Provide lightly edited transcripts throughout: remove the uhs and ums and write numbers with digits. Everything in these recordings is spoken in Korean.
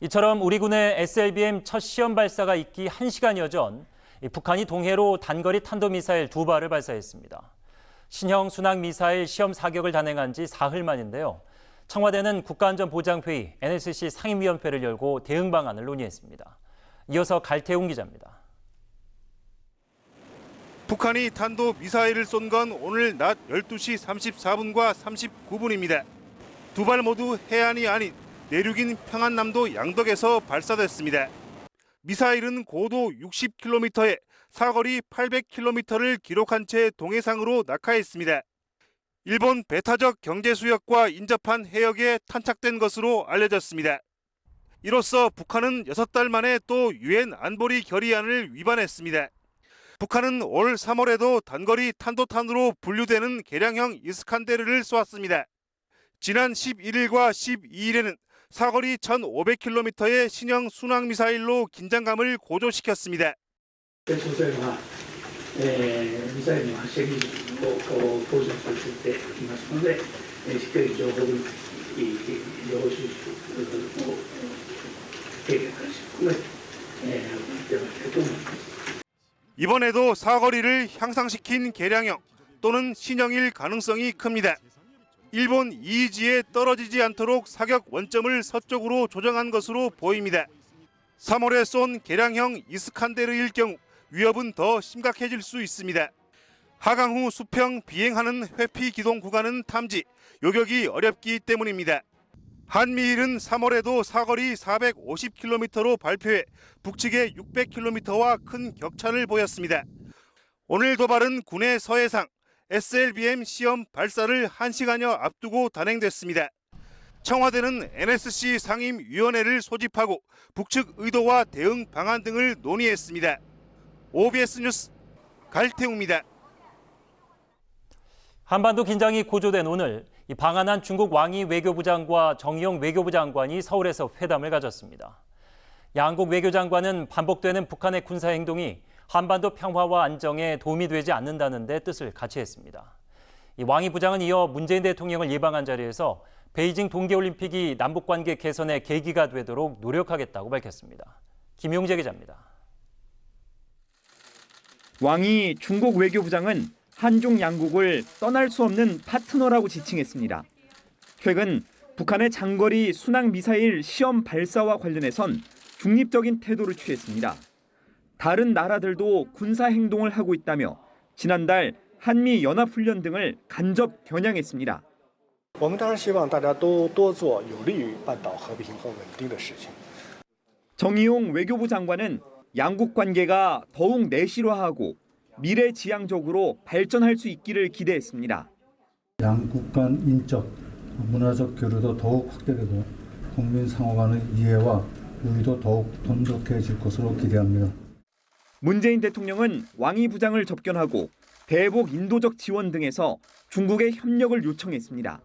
이처럼 우리 군의 SLBM 첫 시험 발사가 있기 1시간여 전 북한이 동해로 단거리 탄도미사일 2발을 발사했습니다. 신형 순항미사일 시험 사격을 단행한 지 사흘 만인데요. 청와대는 국가안전보장회의 NSC 상임위원회를 열고 대응 방안을 논의했습니다. 이어서 갈태웅 기자입니다. 북한이 탄도미사일을 쏜 건 오늘 낮 12시 34분과 39분입니다. 2발 모두 해안이 아닌 내륙인 평안남도 양덕에서 발사됐습니다. 미사일은 고도 60km에 사거리 800km를 기록한 채 동해상으로 낙하했습니다. 일본 배타적 경제수역과 인접한 해역에 탄착된 것으로 알려졌습니다. 이로써 북한은 6달 만에 또 유엔 안보리 결의안을 위반했습니다. 북한은 올 3월에도 단거리 탄도탄으로 분류되는 개량형 이스칸데르를 쏘았습니다. 지난 11일과 12일에는 사거리 1,500km의 신형 순항미사일로 긴장감을 고조시켰습니다. 北朝鮮は、ミサイルの発射技術を向上させていますので、しっかり情報分析、情報収集を経験から含めて行ってまいりたいと思います。 이번에도 사거리를 향상시킨 개량형 또는 신형일 가능성이 큽니다. 일본 EEZ에 떨어지지 않도록 사격 원점을 서쪽으로 조정한 것으로 보입니다. 3월에 쏜 개량형 이스칸데르일 경우 위협은 더 심각해질 수 있습니다. 하강 후 수평 비행하는 회피 기동 구간은 탐지, 요격이 어렵기 때문입니다. 한미일은 3월에도 사거리 450km로 발표해 북측의 600km와 큰 격차를 보였습니다. 오늘 도발은 군의 서해상 SLBM 시험 발사를 1시간여 앞두고 단행됐습니다. 청와대는 NSC 상임위원회를 소집하고 북측 의도와 대응 방안 등을 논의했습니다. OBS 뉴스 갈태웅입니다. 한반도 긴장이 고조된 오늘 방한한 중국 왕이 외교부장과 정의용 외교부 장관이 서울에서 회담을 가졌습니다. 양국 외교장관은 반복되는 북한의 군사 행동이 한반도 평화와 안정에 도움이 되지 않는다는 데 뜻을 같이 했습니다. 왕이 부장은 이어 문재인 대통령을 예방한 자리에서 베이징 동계올림픽이 남북관계 개선의 계기가 되도록 노력하겠다고 밝혔습니다. 김용재 기자입니다. 왕이 중국 외교부장은 한중 양국을 떠날 수 없는 파트너라고 지칭했습니다. 최근 북한의 장거리 순항미사일 시험 발사와 관련해선 중립적인 태도를 취했습니다. 다른 나라들도 군사 행동을 하고 있다며 지난달 한미 연합훈련 등을 간접 겨냥했습니다. 我们当然希望大家都多做有利于半岛和平和稳定的事情。 정의용 외교부 장관은 양국 관계가 더욱 내실화하고 미래지향적으로 발전할 수 있기를 기대했습니다. 양국 간 인적, 문화적 교류도 더욱 확대되고 국민 상호 간의 이해와 우위도 더욱 돈독해질 것으로 기대합니다. 문재인 대통령은 왕이 부장을 접견하고 대북 인도적 지원 등에서 중국의 협력을 요청했습니다.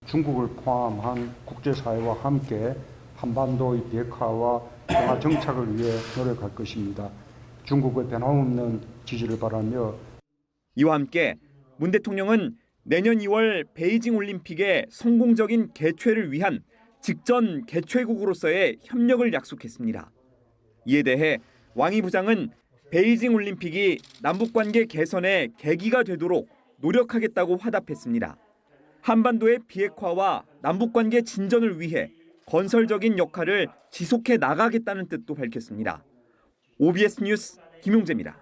중국을 포함한 국제사회와 함께 한반도의 비핵화와 평화 정착을 위해 노력할 것입니다. 중국의 변함없는 지지를 바라며 이와 함께 문 대통령은 내년 2월 베이징 올림픽의 성공적인 개최를 위한 직전 개최국으로서의 협력을 약속했습니다. 이에 대해 왕이 부장은 베이징 올림픽이 남북관계 개선의 계기가 되도록 노력하겠다고 화답했습니다. 한반도의 비핵화와 남북관계 진전을 위해 건설적인 역할을 지속해 나가겠다는 뜻도 밝혔습니다. OBS 뉴스 김용재입니다.